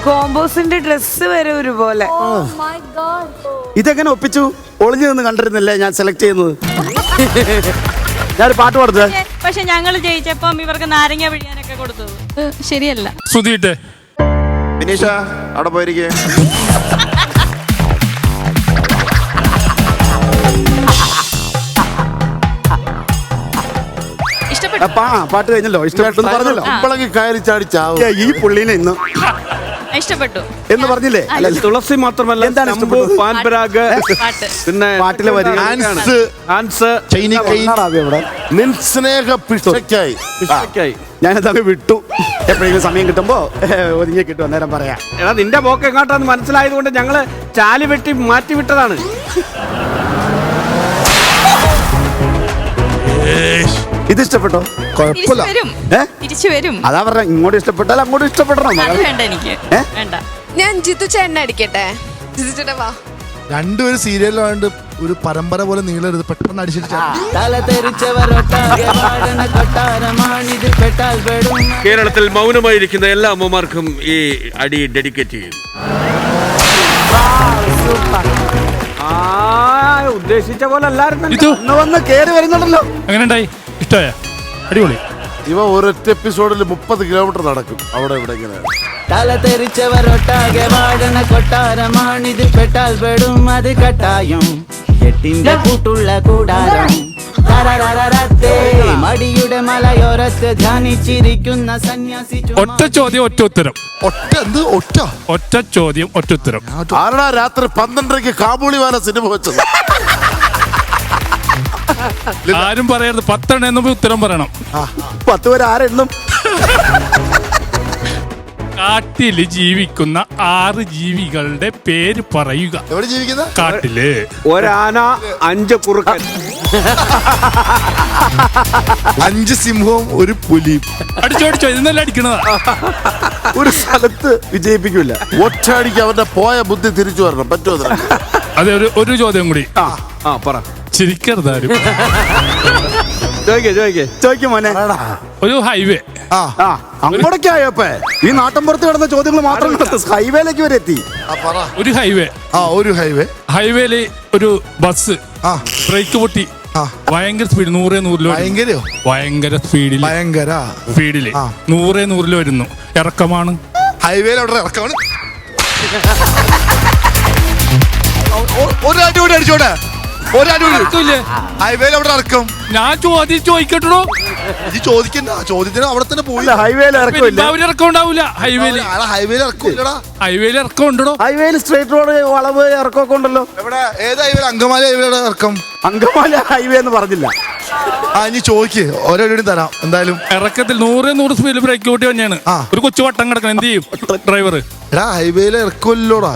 കോമ്പോസിന്റെ dress വരെ ഒരുപോലെ. ഇതെങ്ങനെ ഒപ്പിച്ചു? ഒളിഞ്ഞു നിന്ന് കണ്ടിരുന്നില്ലേ ഞാൻ സെലക്ട് ചെയ്യുന്നത്? ഞാനൊരു പാട്ട് പാടുന്നത്. പക്ഷെ ഞങ്ങൾ ജയിച്ചപ്പം ഇവർക്ക് നാരങ്ങ പിഴിയാനൊക്കെ കൊടുത്തത് ശരിയല്ല. സുധീട്ടെ വിനീഷ അവിടെ പോയിരിക്കേ. പാട്ട് കഴിഞ്ഞല്ലോ, ഇഷ്ടപ്പെട്ടു പറഞ്ഞല്ലോ. കയറി ചാടി ചാവും. ഈ പുള്ളിനെ ഇന്ന് ഇഷ്ടപ്പെട്ടു എന്ന് പറഞ്ഞില്ലേ? തുളസി മാത്രമല്ല, എന്താണ് പാൻപരാഗ്, പിന്നെ പാട്ടിലെ വരി ഞാനതങ്ങ് വിട്ടു. എപ്പോഴെങ്കിലും സമയം കിട്ടുമ്പോ ഒതുങ്ങി കിട്ടും, അന്നേരം പറയാം. എടാ നിന്റെ പോക്ക് എങ്ങോട്ടാന്ന് മനസ്സിലായത് കൊണ്ട് ഞങ്ങള് ചാലി വെട്ടി മാറ്റി വിട്ടതാണ്. ഇത് ഇഷ്ടപ്പെട്ടോ? കുഴപ്പമില്ല. തിരിച്ചു വരും. അതാ പറഞ്ഞ, ഇങ്ങോട്ട് ഇഷ്ടപ്പെട്ടാൽ അങ്ങോട്ട് ഇഷ്ടപ്പെടണം. വേണ്ട എനിക്ക് വേണ്ട. ഞാൻ ജിത്തു ചേട്ടനെ അടിക്കട്ടെ. ജിത്തു ചേട്ടാ വാ. രണ്ടുപേരും സീരിയലാണ്ട് ഒരു പരമ്പര പോലെ നീളരുത്, പെട്ടെന്ന് അടിച്ചിട്ട്. കേരളത്തിൽ മൗനമായിരിക്കുന്ന എല്ലാ അമ്മമാർക്കും ഈ അടി ഡെഡിക്കേറ്റ് ചെയ്യും. ഉദ്ദേശിച്ച പോലെ എല്ലാവരും വന്ന് കേറി വരുന്നുണ്ടല്ലോ. എങ്ങനെ ഉണ്ടായി? ഇഷ്ടമായ? അടിപൊളി. ഇവ ഒരൊറ്റ എപ്പിസോഡിൽ 30 കിലോമീറ്റർ നടക്കും അവിടെ ഇവിടെ ഇങ്ങനെ. തല തെറിച്ചവരൊട്ടാകെ വാഴണ കൊട്ടാരമാണിത്, പെട്ടാൽ പെടും അത് കട്ടായം, എട്ടിന്റെ കൂട്ടുള്ള കൂടാരം. മടിയുടെ മലയോരത്ത് ധ്യാനിച്ചിരിക്കുന്ന സന്യാസി. ഒറ്റ ചോദ്യം ഒറ്റ ഉത്തരം. ഒറ്റ ചോദ്യം ഒറ്റ ഉത്തരം. ആരടാ രാത്രി 12:30 കാബൂളി വാല സിനിമ വെച്ചത്? ആരും പറയരുത്. 10 എണ്ണം ഉത്തരം പറയണം. 10 പേര് ആരെണ്ണം? കാട്ടില് ജീവിക്കുന്ന 6 ജീവികളുടെ പേര് പറയുക. എവിടെ ജീവിക്കുന്ന? കാട്ടില്. ഒരാന, 5 കുറുക്കൻ, 5 സിംഹവും ഒരു പുലിയും. അടിച്ചോടിച്ചോ, ഇന്നലെ അടിക്കണതാ. ഒരു സ്ഥലത്ത് വിജയിപ്പിക്കൂല. ഒറ്റയടിക്ക് അവന്റെ പോയ ബുദ്ധി തിരിച്ചു വരണം. പറ്റുമോ? അതെ, ഒരു ചോദ്യം കൂടി. പറ. ചിരിക്കരുതാരും. ചോദിക്കും മോനെ. ഒരു ഹൈവേ. അങ്ങോട്ടൊക്കെ ആയോപ്പേ ഈ നാട്ടിൻപുറത്ത് കിടന്ന ചോദ്യങ്ങൾ മാത്രം ഹൈവേയിലേക്ക് വരെ എത്തി. ഒരു ഹൈവേ. ഹൈവേയില് ഒരു ബസ് ബ്രേക്ക് പൊട്ടി ഭയങ്കര സ്പീഡ്, 100 ഭയങ്കര സ്പീഡില് 100 വരുന്നു. ഇറക്കമാണ്. ഹൈവേയിൽ അവിടെ ഇറക്കമാണ്. ഒരു അടി കൂടി അടിച്ചോട്ടെ. ഹൈവേയിൽ അവിടെ ഇറക്കും. ഞാൻ ചോദിക്കട്ടോ. ഇത് ചോദിക്കണ്ട, ചോദ്യത്തിന് അവിടെ തന്നെ പോയി. ഹൈവേയിൽ ഇറക്കില്ല. ഇറക്കം ഉണ്ടാവില്ല. ഹൈവേയിൽ ഇറക്കം ഉണ്ടോ? ഹൈവേയിൽ സ്ട്രേറ്റ് റോഡ് വളവ് ഇറക്കമൊക്കെ ഉണ്ടല്ലോ. എവിടെ? ഏത് ഹൈവേ? അങ്കമാലി ഹൈവേയുടെ ഇറക്കം. അങ്കമാലി ഹൈവേ എന്ന് പറഞ്ഞില്ല. ഇനി ചോദിക്ക്, ഓരോ തരാം. എന്തായാലും ഇറക്കത്തിൽ 100 സ്പീഡിൽ ബ്രേക്ക് കൂട്ടി തന്നെയാണ്. ഒരു കൊച്ചു വട്ടം കിടക്കണം. എന്ത് ചെയ്യും ഡ്രൈവർ? ഹൈവേയിലെ ഇറക്കമില്ലോടാ.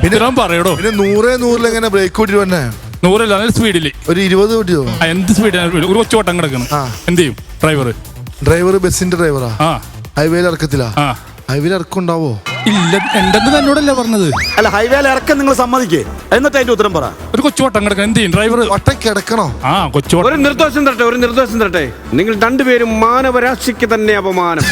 പിന്നെ പറയടോ, പിന്നെ 100 എങ്ങനെ ബ്രേക്ക് കൂട്ടി തന്നെ? 100 നല്ല സ്പീഡില് ഒരു 20 കൂട്ടിയോ? എന്ത് സ്പീഡിലാണ്? ഒരു കൊച്ചു വട്ടം കിടക്കണം. എന്ത് ചെയ്യും ഡ്രൈവർ? ബസിന്റെ ഡ്രൈവറാ. ഹൈവേയിൽ ഇറക്കത്തില്ല. ഹൈവേയിൽ ഇറക്കം ഉണ്ടാവോ? ഇല്ല, എന്തെന്ന് തന്നോടല്ലേ പറഞ്ഞത്? അല്ല, ഹൈവേയിൽ ഇറക്കം നിങ്ങൾ സമ്മതിക്കേ, എന്നിട്ട് അതിന്റെ ഉത്തരം പറ. ഒരു കൊച്ചു വട്ടം കിടക്കണം. എന്ത് ചെയ്യും ഡ്രൈവർ? വട്ടം കിടക്കണോ? കൊച്ചു. ഒരു നിർദ്ദേശം തരട്ടെ. നിങ്ങൾ രണ്ടുപേരും മാനവരാശിക്ക് തന്നെ അപമാനം.